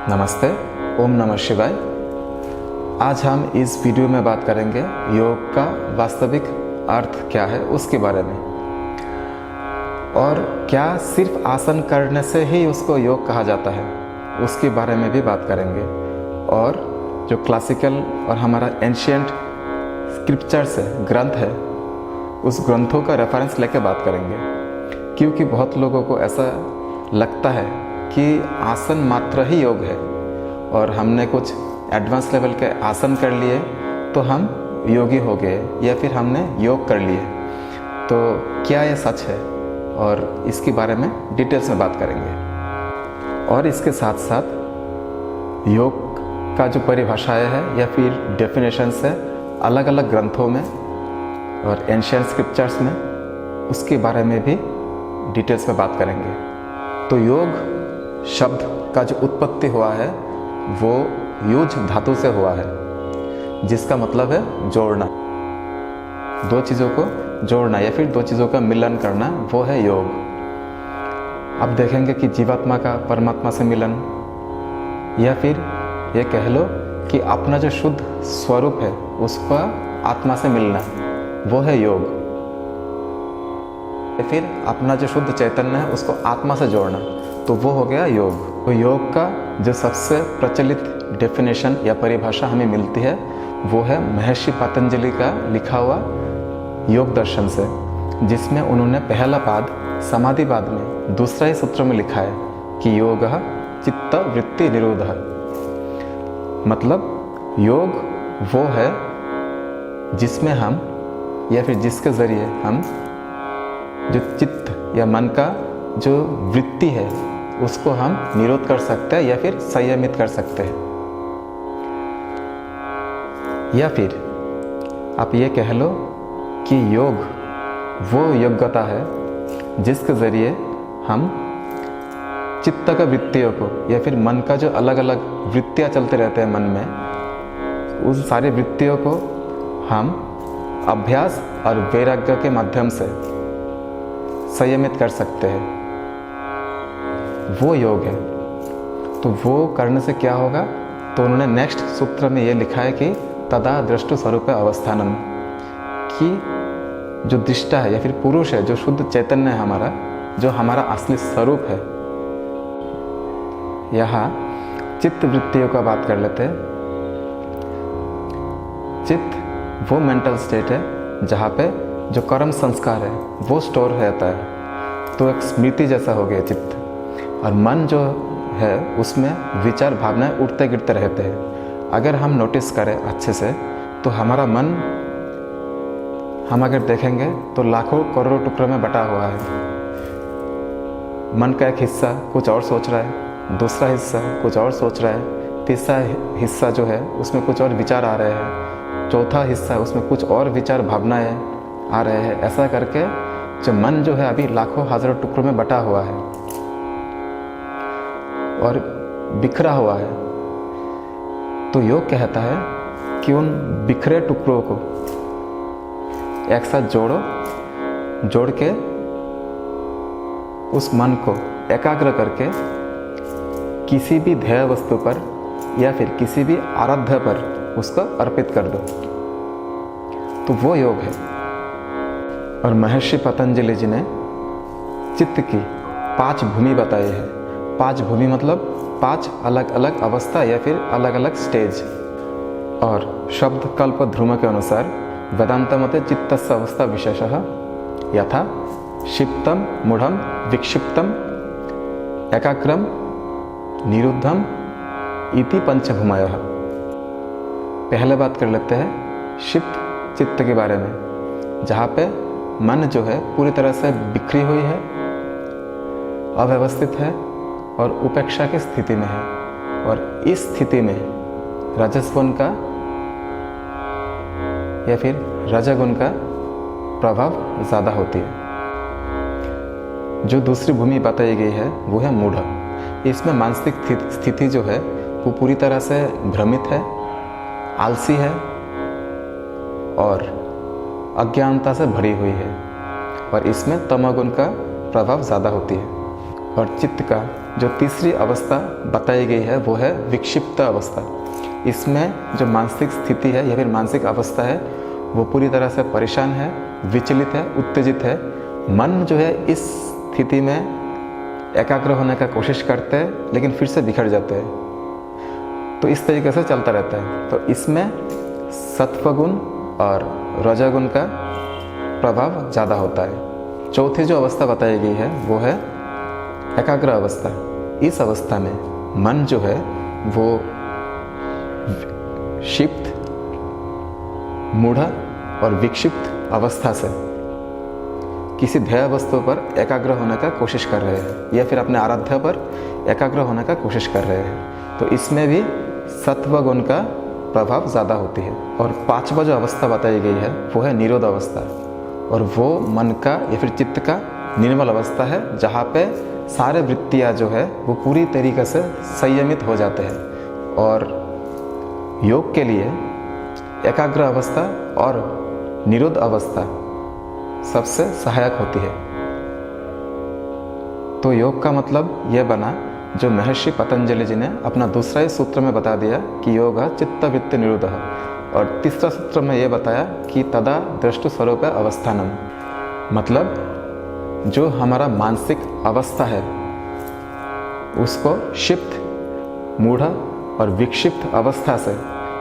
नमस्ते, ओम नमः शिवाय। आज हम इस वीडियो में बात करेंगे योग का वास्तविक अर्थ क्या है उसके बारे में, और क्या सिर्फ आसन करने से ही उसको योग कहा जाता है उसके बारे में भी बात करेंगे, और जो क्लासिकल और हमारा एंशिएंट स्क्रिप्चर्स है, ग्रंथ है, उस ग्रंथों का रेफरेंस लेके बात करेंगे। क्योंकि बहुत लोगों को ऐसा लगता है कि आसन मात्र ही योग है और हमने कुछ एडवांस लेवल के आसन कर लिए तो हम योगी हो गए, या फिर हमने योग कर लिए। तो क्या ये सच है, और इसके बारे में डिटेल्स में बात करेंगे। और इसके साथ साथ योग का जो परिभाषाएं है या फिर डेफिनेशंस है अलग अलग ग्रंथों में और एंशिएंट स्क्रिप्चर्स में, उसके बारे में भी डिटेल्स में बात करेंगे। तो योग शब्द का जो उत्पत्ति हुआ है वो युज धातु से हुआ है, जिसका मतलब है जोड़ना, दो चीज़ों को जोड़ना या फिर दो चीज़ों का मिलन करना, वो है योग। अब देखेंगे कि जीवात्मा का परमात्मा से मिलन, या फिर ये कह लो कि अपना जो शुद्ध स्वरूप है उसका आत्मा से मिलना, वो है योग। या फिर अपना जो शुद्ध चैतन्य है उसको आत्मा से जोड़ना, तो वो हो गया योग। तो योग का जो सबसे प्रचलित डेफिनेशन या परिभाषा हमें मिलती है वो है महर्षि पतंजलि का लिखा हुआ योग दर्शन से, जिसमें उन्होंने पहला पाद समाधिपाद में दूसरा ही सूत्र में लिखा है कि योगः चित्त वृत्ति निरोधः। मतलब योग वो है जिसमें हम, या फिर जिसके ज़रिए हम जो चित्त या मन का जो वृत्ति है उसको हम निरोध कर सकते हैं या फिर संयमित कर सकते हैं। या फिर आप ये कह लो कि योग वो योग्यता है जिसके ज़रिए हम चित्त का वृत्तियों को या फिर मन का जो अलग अलग वृत्तियाँ चलते रहते हैं मन में, उस सारी वृत्तियों को हम अभ्यास और वैराग्य के माध्यम से संयमित कर सकते हैं, वो योग है। तो वो करने से क्या होगा, तो उन्होंने नेक्स्ट सूत्र में ये लिखा है कि तदा दृष्टु स्वरूप अवस्थानम, कि जो दृष्टा है या फिर पुरुष है, जो शुद्ध चैतन्य है हमारा, जो हमारा असली स्वरूप है। यहाँ चित्त वृत्तियों का बात कर लेते हैं। चित्त वो मेंटल स्टेट है जहाँ पे जो कर्म संस्कार है वो स्टोर रहता है, तो एक स्मृति जैसा हो गया चित्त। और मन जो है उसमें विचार भावनाएं उठते गिरते रहते हैं। अगर हम नोटिस करें अच्छे से तो हमारा मन, हम अगर देखेंगे तो लाखों करोड़ों टुकड़ों में बटा हुआ है। मन का एक हिस्सा कुछ और सोच रहा है, दूसरा हिस्सा कुछ और सोच रहा है, तीसरा हिस्सा जो है उसमें कुछ और विचार आ रहे हैं, चौथा हिस्सा उसमें कुछ और विचार भावनाएं आ रहे हैं। ऐसा करके जो मन जो है अभी लाखों हजारों टुकड़ों में बटा हुआ है और बिखरा हुआ है। तो योग कहता है कि उन बिखरे टुकड़ों को एक साथ जोड़ो, जोड़ के उस मन को एकाग्र करके किसी भी ध्येय वस्तु पर या फिर किसी भी आराध्य पर उसको अर्पित कर दो, तो वो योग है। और महर्षि पतंजलि जी ने चित्त की 5 भूमि बताई है। 5 भूमि मतलब 5 अलग अलग अवस्था या फिर अलग अलग स्टेज। और शब्द कल्प ध्रुव के अनुसार वेदांत मते चित्तस्य अवस्था विशेषः यथा क्षिप्तम मूढ़म विक्षिप्तम एकाग्रम निरुद्धम इति पंचभूमयः। पहले बात कर लेते हैं क्षिप्त चित्त के बारे में, जहाँ पे मन जो है पूरी तरह से बिखरी हुई है, अव्यवस्थित है और उपेक्षा की स्थिति में है। और इस स्थिति में रजस्गुण का या फिर रजगुण का प्रभाव ज़्यादा होती है। जो दूसरी भूमि बताई गई है वो है मूढ़। इसमें मानसिक स्थिति जो है वो पूरी तरह से भ्रमित है, आलसी है और अज्ञानता से भरी हुई है, और इसमें तमोगुण का प्रभाव ज़्यादा होती है। और चित्त का जो तीसरी अवस्था बताई गई है वो है विक्षिप्त अवस्था। इसमें जो मानसिक स्थिति है या फिर मानसिक अवस्था है वो पूरी तरह से परेशान है, विचलित है, उत्तेजित है। मन जो है इस स्थिति में एकाग्र होने का कोशिश करते हैं लेकिन फिर से बिखर जाते हैं। तो इस तरीके से चलता रहता है। तो इसमें सत्वगुण और रजोगुण का प्रभाव ज़्यादा होता है। चौथी जो अवस्था बताई गई है वो है एकाग्र अवस्था। इस अवस्था में मन जो है वो क्षिप्त, मूढ़ और विक्षिप्त अवस्था से किसी ध्येय वस्तु पर एकाग्र होने का कोशिश कर रहे हैं या फिर अपने आराध्य पर एकाग्र होने का कोशिश कर रहे हैं। तो इसमें भी सत्व गुण का प्रभाव ज़्यादा होती है। और पांचवा जो अवस्था बताई गई है वो है निरोध अवस्था, और वो मन का या फिर चित्त का निर्मल अवस्था है जहाँ पे सारे वृत्तियाँ जो है वो पूरी तरीके से संयमित हो जाते हैं। और योग के लिए एकाग्र अवस्था और निरोध अवस्था सबसे सहायक होती है। तो योग का मतलब यह बना जो महर्षि पतंजलि जी ने अपना दूसरा ही सूत्र में बता दिया कि योग चित्त वृत्ति निरोध, और तीसरा सूत्र में यह बताया कि तदा दृष्टु स्वरूप अवस्थानम, मतलब जो हमारा मानसिक अवस्था है उसको क्षिप्त, मूढ़ और विक्षिप्त अवस्था से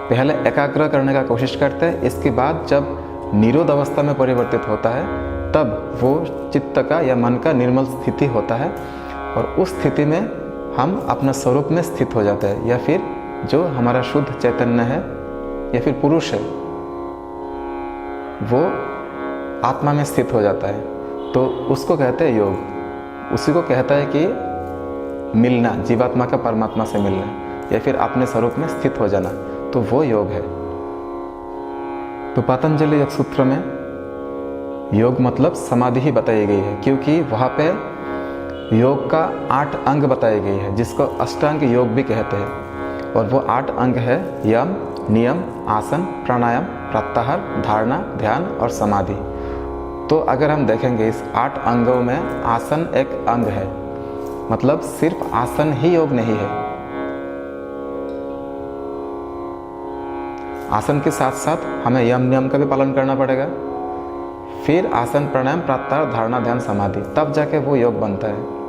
पहले एकाग्र करने का कोशिश करते हैं। इसके बाद जब निरोध अवस्था में परिवर्तित होता है तब वो चित्त का या मन का निर्मल स्थिति होता है, और उस स्थिति में हम अपना स्वरूप में स्थित हो जाते हैं, या फिर जो हमारा शुद्ध चैतन्य है या फिर पुरुष है वो आत्मा में स्थित हो जाता है। तो उसको कहते हैं योग। उसी को कहता है कि मिलना, जीवात्मा का परमात्मा से मिलना या फिर अपने स्वरूप में स्थित हो जाना, तो वो योग है। तो पतंजलि योग सूत्र में योग मतलब समाधि ही बताई गई है, क्योंकि वहाँ पे योग का 8 अंग बताए गए हैं जिसको अष्टांग योग भी कहते हैं। और वो 8 अंग है यम, नियम, आसन, प्राणायाम, प्रत्याहार, धारणा, ध्यान और समाधि। तो अगर हम देखेंगे इस 8 अंगों में आसन एक अंग है, मतलब सिर्फ आसन ही योग नहीं है। आसन के साथ साथ हमें यम नियम का भी पालन करना पड़ेगा, फिर आसन, प्राणायाम, प्रत्याहार, धारणा, ध्यान, समाधि, तब जाके वो योग बनता है।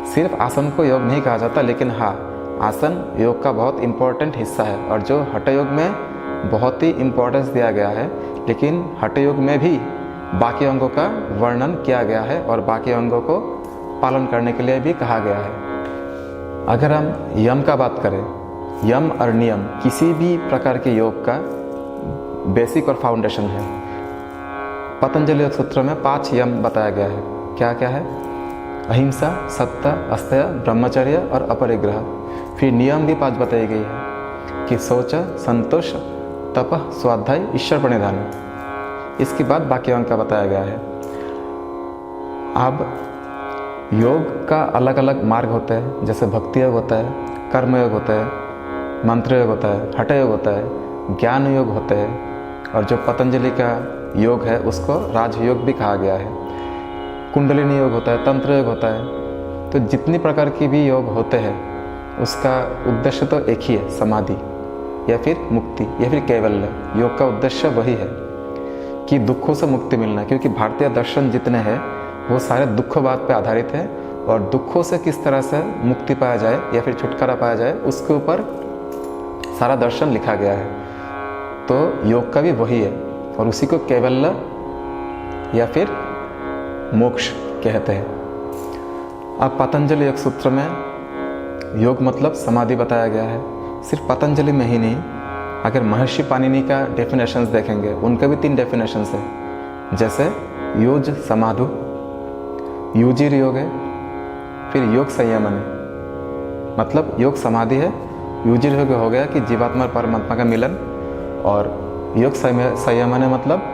सिर्फ आसन को योग नहीं कहा जाता, लेकिन हाँ, आसन योग का बहुत इम्पोर्टेंट हिस्सा है। और जो हठ योग में बहुत ही इम्पोर्टेंस दिया गया है, लेकिन हठ योग में भी बाकी अंगों का वर्णन किया गया है और बाकी अंगों को पालन करने के लिए भी कहा गया है। अगर हम यम का बात करें, यम और नियम किसी भी प्रकार के योग का बेसिक और फाउंडेशन है। पतंजलि योग सूत्र में 5 यम बताया गया है। क्या क्या है? अहिंसा, सत्य, अस्तेय, ब्रह्मचर्य और अपरिग्रह। फिर नियम भी 5 बताई गई है कि शौच, संतोष, तप, स्वाध्याय, ईश्वर प्रणिधान। इसके बाद बाकी अंग का बताया गया है। अब योग का अलग अलग मार्ग होते हैं, जैसे भक्ति योग होता है, कर्म योग होता है, मंत्र योग होता है, हठ योग होता है, ज्ञान योग होते हैं, और जो पतंजलि का योग है उसको राजयोग भी कहा गया है। कुंडलिनी योग होता है, तंत्र योग होता है। तो जितनी प्रकार की भी योग होते हैं उसका उद्देश्य तो एक ही है, समाधि या फिर मुक्ति या फिर कैवल्य। योग का उद्देश्य वही है कि दुखों से मुक्ति मिलना, क्योंकि भारतीय दर्शन जितने हैं वो सारे दुखवाद पे आधारित है, और दुखों से किस तरह से मुक्ति पाया जाए या फिर छुटकारा पाया जाए उसके ऊपर सारा दर्शन लिखा गया है। तो योग का भी वही है, और उसी को कैवल्य या फिर मोक्ष कहते हैं। अब पतंजलि योग सूत्र में योग मतलब समाधि बताया गया है। सिर्फ पतंजलि में ही नहीं, अगर महर्षि पाणिनि का डेफिनेशंस देखेंगे उनके भी 3 डेफिनेशंस हैं, जैसे योज समाधु, युजिर योग है, फिर योग संयमन है। मतलब योग समाधि है, युजिर योग हो गया कि जीवात्मा और परमात्मा का मिलन, और योग संयमन है मतलब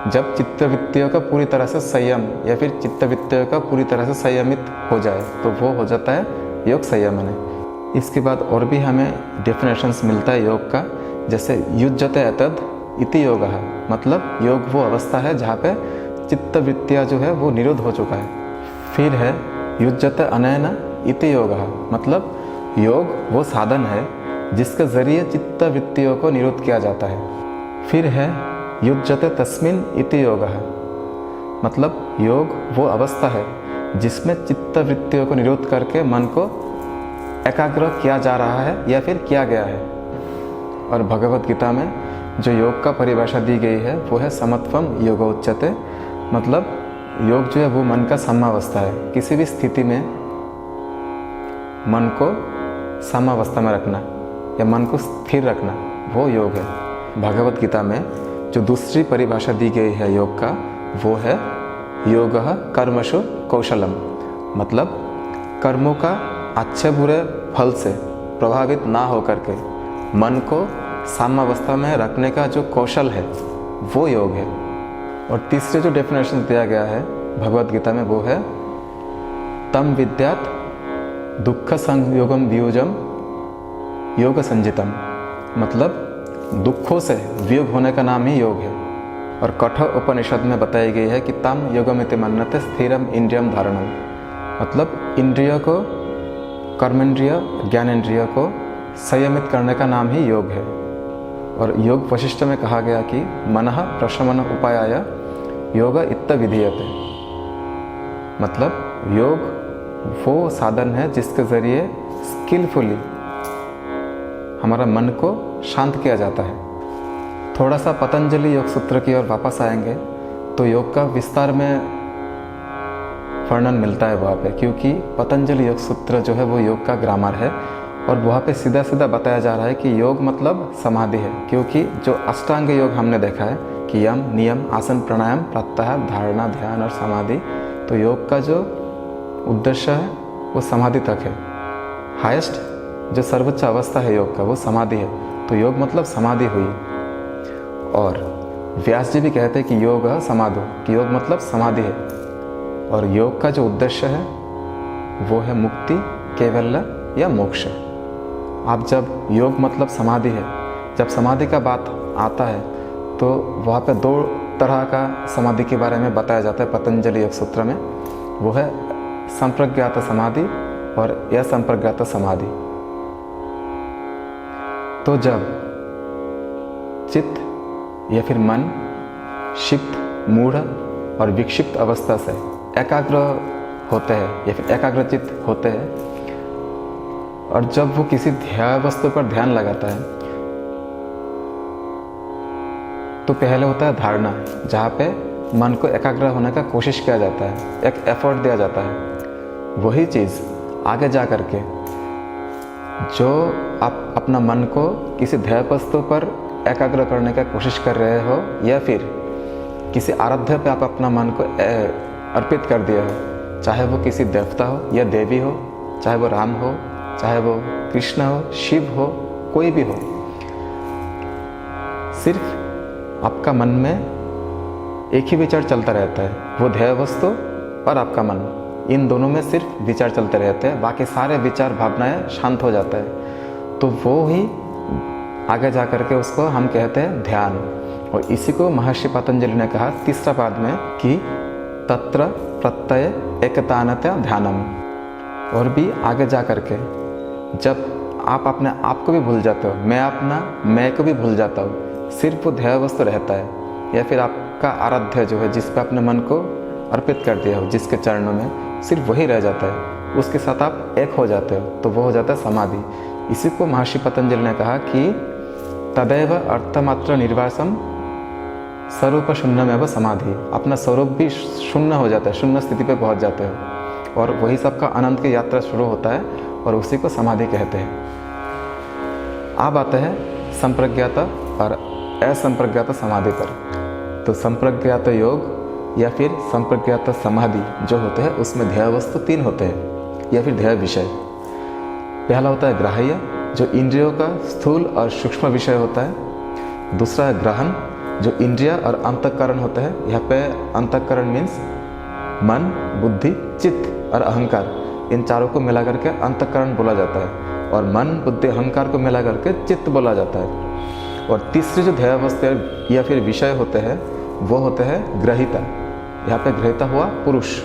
जब चित्तवृत्तियों का पूरी तरह से संयम या फिर चित्तवृत्तियों का पूरी तरह से संयमित हो जाए तो वो हो जाता है योग संयमन है। इसके बाद और भी हमें डेफिनेशंस मिलता है योग का, जैसे युज्यते एतद् इति योगः, मतलब योग वो अवस्था है जहाँ पे चित्तवृत्तियाँ जो है वो निरोध हो चुका है। फिर है युज्यते अनेन इति योगः, मतलब योग वो साधन है जिसके जरिए चित्त वृत्तियों को निरोध किया जाता है। फिर है युज्यते तस्मिन् इति योगः, मतलब योग वो अवस्था है जिसमें चित्त वृत्तियों को निरोध करके मन को एकाग्र किया जा रहा है या फिर किया गया है। और भगवत गीता में जो योग का परिभाषा दी गई है वो है समत्वम योगोच्यते, मतलब योग जो है वो मन का समावस्था है। किसी भी स्थिति में मन को समावस्था में रखना या मन को स्थिर रखना वो योग है। भगवत गीता में जो दूसरी परिभाषा दी गई है योग का वो है योगः कर्मसु कौशलम, मतलब कर्मों का अच्छे बुरे फल से प्रभावित ना होकर के मन को सामावस्था में रखने का जो कौशल है वो योग है। और तीसरे जो डेफिनेशन दिया गया है भगवत गीता में वो है तम विद्यात दुख संयोगम वियोजम योग संजितम, मतलब दुखों से वियोग होने का नाम ही योग है। और कठोर उपनिषद में बताई गई है कि तम योगमिति मन्यते स्थिरम इंद्रियम धारणम, मतलब इंद्रिय को, कर्मेंद्रिय ज्ञानेंद्रिय को संयमित करने का नाम ही योग है। और योग वशिष्ठ में कहा गया कि मनः प्रशमन उपायाय योग इत्थ विधीयते, मतलब योग वो साधन है जिसके जरिए स्किलफुली हमारा मन को शांत किया जाता है। थोड़ा सा पतंजलि योग सूत्र की ओर वापस आएंगे तो योग का विस्तार में वर्णन मिलता है वहाँ पे, क्योंकि पतंजलि योग सूत्र जो है वो योग का ग्रामर है और वहाँ पे सीधा सीधा बताया जा रहा है कि योग मतलब समाधि है। क्योंकि जो अष्टांग योग हमने देखा है कि यम, नियम, आसन, प्राणायाम, प्रत्याहार, धारणा, ध्यान और समाधि, तो योग का जो उद्देश्य है वो समाधि तक है। हाईएस्ट जो सर्वोच्च अवस्था है योग का वो समाधि है, तो योग मतलब समाधि हुई। और व्यास जी भी कहते हैं कि योग समाधो, कि योग मतलब समाधि है। और योग का जो उद्देश्य है वो है मुक्ति, कैवल्य या मोक्ष। आप जब योग मतलब समाधि है, जब समाधि का बात आता है तो वहाँ पे दो तरह का समाधि के बारे में बताया जाता है पतंजलि योग सूत्र में, वो है संप्रज्ञात समाधि और असंप्रज्ञात समाधि। तो जब चित्त या फिर मन क्षिप्त, मूढ़ और विक्षिप्त अवस्था से एकाग्र होते हैं या फिर एकाग्रचित्त होते हैं, और जब वो किसी ध्येय वस्तु पर ध्यान लगाता है तो पहले होता है धारणा, जहाँ पे मन को एकाग्र होने का कोशिश किया जाता है, एक एफर्ट दिया जाता है। वही चीज़ आगे जा कर के जो आप अपना मन को किसी ध्येय वस्तु पर एकाग्र करने का कोशिश कर रहे हो या फिर किसी आराध्य पे आप अपना मन को अर्पित कर दिए हो, चाहे वो किसी देवता हो या देवी हो, चाहे वो राम हो, चाहे वो कृष्ण हो, शिव हो, कोई भी हो, सिर्फ आपका मन में एक ही विचार चलता रहता है, वो ध्येय वस्तु और आपका मन, इन दोनों में सिर्फ विचार चलते रहते हैं, बाकी सारे विचार भावनाएं शांत हो जाता है। तो वो ही आगे जा कर के उसको हम कहते हैं ध्यान। और इसी को महर्षि पतंजलि ने कहा तीसरा पाद में कि तत्र प्रत्यय एकतानत्या ध्यानम। और भी आगे जा कर के जब आप अपने आप को भी भूल जाते हो, मैं अपना मैं को भी भूल जाता हूँ, सिर्फ वो ध्येय वस्तु रहता है या फिर आपका आराध्य जो है जिस पे अपने मन को अर्पित कर दिया हो, जिसके चरणों में सिर्फ वही रह जाता है, उसके साथ आप एक हो जाते हो, तो वो हो जाता है समाधि। इसी को महर्षि पतंजलि ने कहा कि तदैव अर्थमात्र निर्वासम स्वरूप शून्यमेव समाधि, अपना स्वरूप भी शून्य हो जाता है, शून्य स्थिति पे पहुंच जाते हो और वही सबका अनंत की यात्रा शुरू होता है और उसी को समाधि कहते हैं। अब आते हैं संप्रज्ञात और असंप्रज्ञात समाधि पर। तो संप्रज्ञात योग या फिर संप्रज्ञात समाधि जो होते हैं उसमें ध्येय वस्तु तीन होते हैं या फिर ध्येय विषय। पहला होता है ग्राह्य, जो इंद्रियों का स्थूल और सूक्ष्म विषय होता है। दूसरा है ग्रहण, जो इंद्रिय और अंतःकरण होते हैं। यहाँ पे अंतःकरण मीन्स मन, बुद्धि, चित्त और अहंकार, इन चारों को मिला करके अंतःकरण बोला जाता है और मन, बुद्धि, अहंकार को मिला करके चित्त बोला जाता है। और तीसरी जो ध्येय वस्तु या फिर विषय होते हैं वो होते हैं ग्रहिता। यहाँ पे ग्रहिता हुआ पुरुष।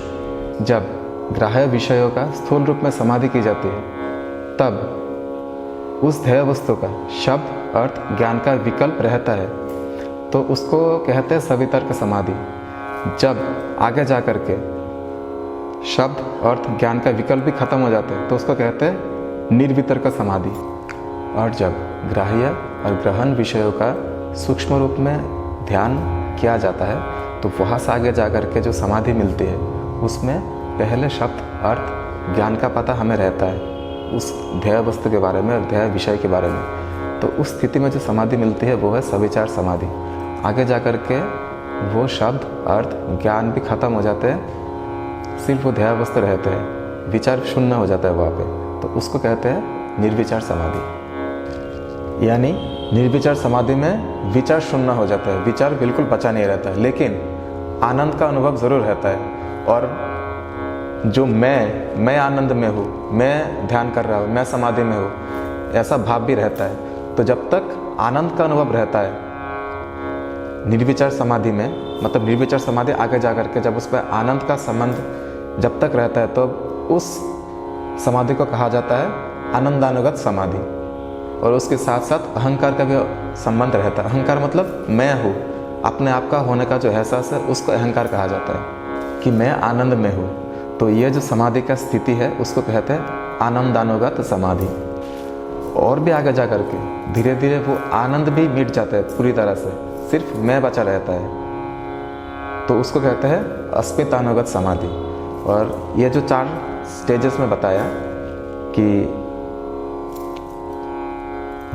जब ग्राह्य विषयों का स्थूल रूप में समाधि की जाती है, तब उस ध्येय वस्तु का शब्द अर्थ ज्ञान का विकल्प रहता है, तो उसको कहते हैं सवितर्क समाधि। जब आगे जा कर के शब्द अर्थ ज्ञान का विकल्प भी खत्म हो जाते हैं तो उसको कहते हैं निर्वितर्क समाधि। और जब ग्राह्य और ग्रहण विषयों का सूक्ष्म रूप में ध्यान किया जाता है तो वहाँ से आगे जा कर के जो समाधि मिलती है उसमें पहले शब्द अर्थ ज्ञान का पता हमें रहता है उस ध्येय वस्तु के बारे में और ध्येय विषय के बारे में। तो उस स्थिति में जो समाधि मिलती है वो है सविचार समाधि। आगे जा कर के वो शब्द अर्थ ज्ञान भी खत्म हो जाते हैं, सिर्फ वो ध्येय वस्तु रहते हैं, विचार शून्य हो जाता है वहाँ पे, तो उसको कहते हैं निर्विचार समाधि। यानी निर्विचार समाधि में विचार शून्य हो जाता है, विचार बिल्कुल बचा नहीं रहता है, लेकिन आनंद का अनुभव ज़रूर रहता है। और जो मैं आनंद में हूँ, मैं ध्यान कर रहा हूँ, मैं समाधि में हूँ, ऐसा भाव भी रहता है। तो जब तक आनंद का अनुभव रहता है निर्विचार समाधि में, मतलब निर्विचार समाधि आगे जा कर के जब उस पर आनंद का संबंध जब तक रहता है तो उस समाधि को कहा जाता है आनंदानुगत समाधि। और उसके साथ साथ अहंकार का भी संबंध रहता है। अहंकार मतलब मैं हूँ, अपने आप का होने का जो एहसास है उसको अहंकार कहा जाता है कि मैं आनंद में हूँ। तो ये जो समाधि का स्थिति है उसको कहते हैं आनंदानुगत समाधि। और भी आगे जा कर के धीरे धीरे वो आनंद भी मिट जाता है पूरी तरह से, सिर्फ मैं बचा रहता है, तो उसको कहते हैं अस्मितानुगत समाधि। और ये जो 4 स्टेजेस में बताया कि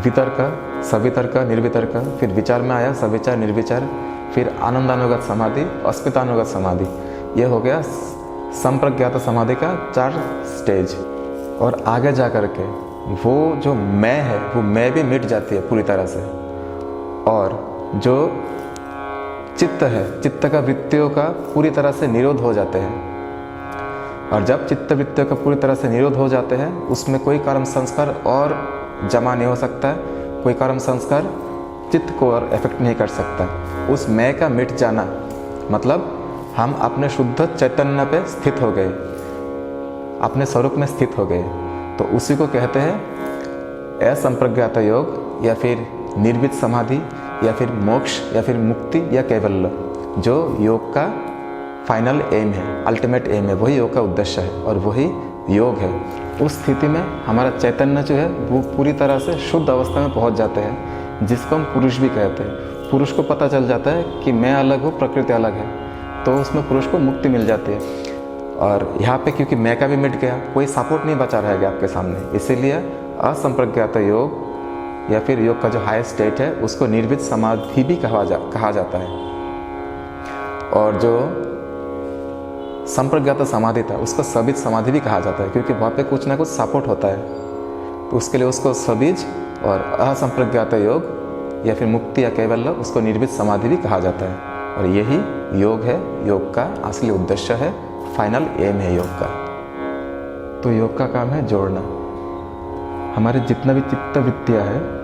वितर्क, सवितर्क, निर्वितर्क, फिर विचार में आया सविचार, निर्विचार, फिर आनंदानुगत समाधि, अस्मितानुगत समाधि, ये हो गया संप्रज्ञात समाधि का 4 स्टेज। और आगे जा कर के वो जो मैं है वो मैं भी मिट जाती है पूरी तरह से। और जो चित्त है, चित्त का वृत्तियों का पूरी तरह से निरोध हो जाते हैं। और जब चित्त वृत्तियों का पूरी तरह से निरोध हो जाते हैं उसमें कोई कर्म संस्कार और जमा नहीं हो सकता है, कोई कर्म संस्कार चित्त को और इफेक्ट नहीं कर सकता। उस मैं का मिट जाना मतलब हम अपने शुद्ध चैतन्य पे स्थित हो गए, अपने स्वरूप में स्थित हो गए, तो उसी को कहते हैं असंप्रज्ञात योग या फिर निर्वित समाधि या फिर मोक्ष या फिर मुक्ति या कैवल्य, जो योग का फाइनल एम है, अल्टीमेट एम है, वही योग का उद्देश्य है और वही योग है। उस स्थिति में हमारा चैतन्य जो है वो पूरी तरह से शुद्ध अवस्था में पहुंच जाते हैं, जिसको हम पुरुष भी कहते हैं। पुरुष को पता चल जाता है कि मैं अलग हूँ, प्रकृति अलग है, तो उसमें पुरुष को मुक्ति मिल जाती है। और यहाँ पे क्योंकि मैं का भी मिट गया, कोई सपोर्ट नहीं बचा रहेगा आपके सामने, इसीलिए असंप्रज्ञात योग या फिर योग का जो हाईएस्ट स्टेट है उसको निर्वित समाधि भी कहा जाता है। और जो संप्रज्ञात समाधि था उसको सबीज समाधि भी कहा जाता है, क्योंकि वहाँ पे कुछ ना कुछ सपोर्ट होता है, तो उसके लिए उसको सबीज और असंप्रज्ञात योग या फिर मुक्ति या कैवल्य उसको निर्वित समाधि भी कहा जाता है। और यही योग है, योग का असली उद्देश्य है, फाइनल एम है योग का। तो योग का काम है जोड़ना। हमारे जितना भी चित्त वृत्तियाँ है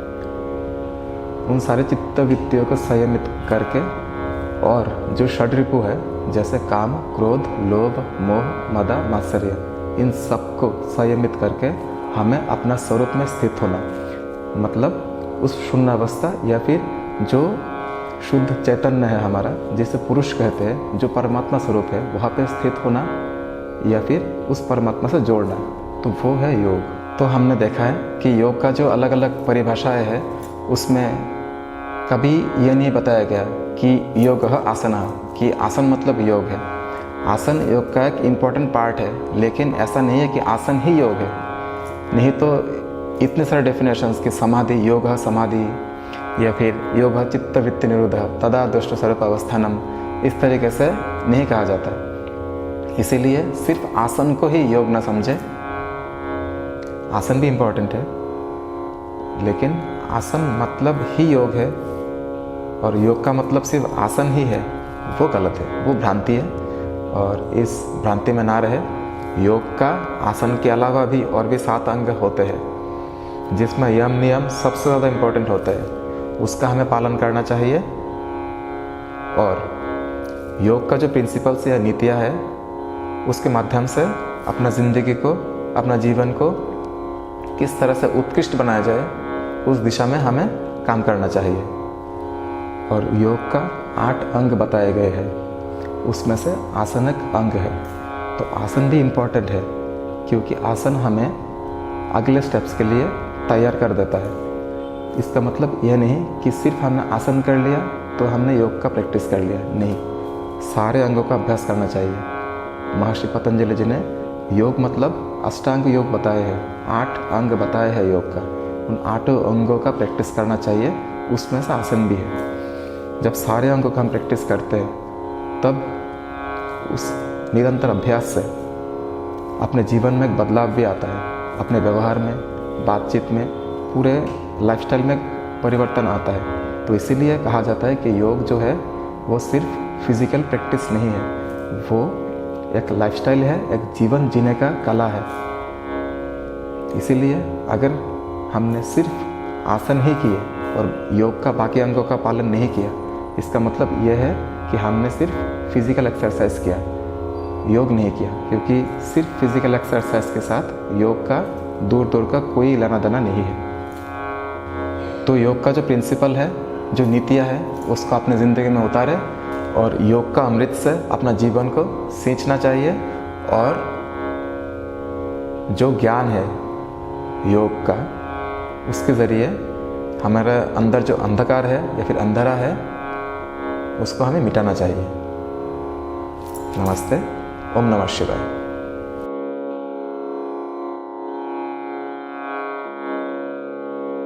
उन सारे चित्त वृत्तियों को संयमित करके, और जो षड्रिपु है जैसे काम, क्रोध, लोभ, मोह, मद, मात्सर्य, इन सबको संयमित करके हमें अपना स्वरूप में स्थित होना, मतलब उस शून्य अवस्था या फिर जो शुद्ध चैतन्य है हमारा, जिसे पुरुष कहते हैं, जो परमात्मा स्वरूप है, वहाँ पे स्थित होना या फिर उस परमात्मा से जोड़ना, तो वो है योग। तो हमने देखा है कि योग का जो अलग अलग परिभाषाएं है उसमें कभी ये नहीं बताया गया कि योग आसना, कि आसन मतलब योग है। आसन योग का एक इम्पॉर्टेंट पार्ट है, लेकिन ऐसा नहीं है कि आसन ही योग है। नहीं तो इतने सारे डेफिनेशंस कि समाधि योग समाधि या फिर योग चित्त वृत्ति निरोध तदा दुष्ट स्वरूप अवस्थानम, इस तरीके से नहीं कहा जाता। इसीलिए सिर्फ आसन को ही योग ना समझे, आसन भी इम्पॉर्टेंट है, लेकिन आसन मतलब ही योग है और योग का मतलब सिर्फ आसन ही है, वो गलत है, वो भ्रांति है। और इस भ्रांति में ना रहे। योग का आसन के अलावा भी और भी 7 अंग होते हैं, जिसमें यम नियम सबसे ज़्यादा इम्पोर्टेंट होता है, उसका हमें पालन करना चाहिए। और योग का जो प्रिंसिपल्स या नीतियाँ है उसके माध्यम से अपना ज़िंदगी को, अपना जीवन को किस तरह से उत्कृष्ट बनाया जाए, उस दिशा में हमें काम करना चाहिए। और योग का 8 अंग बताए गए हैं, उसमें से आसन एक अंग है। तो आसन भी इम्पॉर्टेंट है, क्योंकि आसन हमें अगले स्टेप्स के लिए तैयार कर देता है। इसका मतलब यह नहीं कि सिर्फ हमने आसन कर लिया तो हमने योग का प्रैक्टिस कर लिया, नहीं, सारे अंगों का अभ्यास करना चाहिए। महर्षि पतंजलि जी ने योग मतलब अष्टांग योग बताए हैं, 8 अंग बताए हैं योग का। उन 8 अंगों का प्रैक्टिस करना चाहिए, उसमें से आसन भी है। जब सारे अंगों का हम प्रैक्टिस करते हैं तब उस निरंतर अभ्यास से अपने जीवन में एक बदलाव भी आता है, अपने व्यवहार में, बातचीत में, पूरे लाइफस्टाइल में परिवर्तन आता है। तो इसीलिए कहा जाता है कि योग जो है वो सिर्फ फिजिकल प्रैक्टिस नहीं है, वो एक लाइफस्टाइल है, एक जीवन जीने का कला है। इसीलिए अगर हमने सिर्फ आसन ही किए और योग का बाकी अंगों का पालन नहीं किया, इसका मतलब यह है कि हमने सिर्फ फिजिकल एक्सरसाइज किया, योग नहीं किया। क्योंकि सिर्फ फिजिकल एक्सरसाइज के साथ योग का दूर दूर का कोई लेना देना नहीं है। तो योग का जो प्रिंसिपल है, जो नीतियाँ है, उसको अपने ज़िंदगी में उतारे और योग का अमृत से अपना जीवन को सींचना चाहिए। और जो ज्ञान है योग का, उसके ज़रिए हमारे अंदर जो अंधकार है या फिर अंधेरा है, उसको हमें मिटाना चाहिए। नमस्ते। ओम नमः शिवाय।